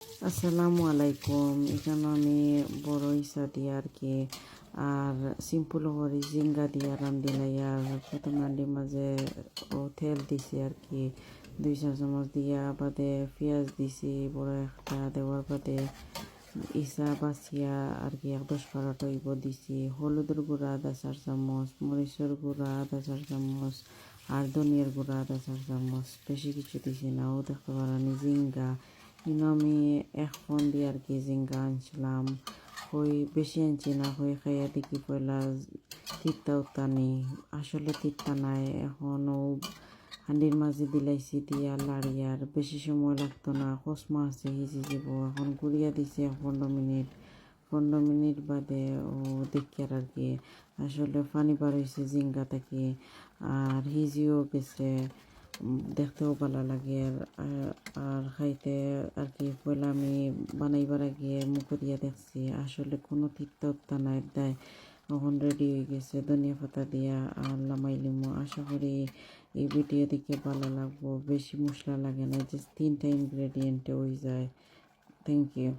আসসালামু আলাইকুম। এখানে আমি বড় ইসা দিয়ে আর কি আর সিম্পল করি জিঙ্গা দিয়া রান্ধিলাই। আর প্রথম রান্ধির মাঝে তেল দিছি আর কি 2 চা চামচ দিয়া, বাদে পেঁয়াজ দিছি বড় একটা, দেওয়ার বাদে ইসা বাছিয়া আর কি 10-12টা ইব দিছি। হলুদের গুঁড়া 1/4 চামচ, মরিচের গুঁড়া 1/4 চামচ, আর ধনিয়ার গুঁড়া 1/4 চামচ। বেশি কিছু দিছি না। ও দেখতে পারানি জিঙ্গা কিন্তু আমি 1 ফোন দিয়ে আর কি জিঙ্গা আনছিলাম। হই বেশি আনছি না, হই খাইয়া দেখি পয়লা তিত্তা উত্তানি, আসলে তিত্তা নাই। এখনও হান্ডির মাঝে দিলাইছি দিয়া লাড়িয়ার বেশি সময় লাগতো না, কসমা আছে হিজি যাব। এখন গুড়িয়া দিছি 15 মিনিট। 15 মিনিট বাদে ও দেখিয়ার আর কি আসলে পানি বার হয়েছে জিঙ্গা থেকে, আর হিজিও গেছে, দেখতেও ভালো লাগে। আর খাইতে আর কি পয়লা আমি বানাইবার আগে মুখ দিয়া দেখছি, আসলে কোনো তিক্তা উত্তা নাই দেয়। এখন রেডি হয়ে গেছে ধনিয়া পাতা দিয়া আর লামাই লিমু। আশা করি এই ভিডিও দেখে ভালো লাগবো। বেশি মশলা লাগে না, জাস্ট 3টা ইনগ্রেডিয়েন্টে হয়ে যায়। Thank you.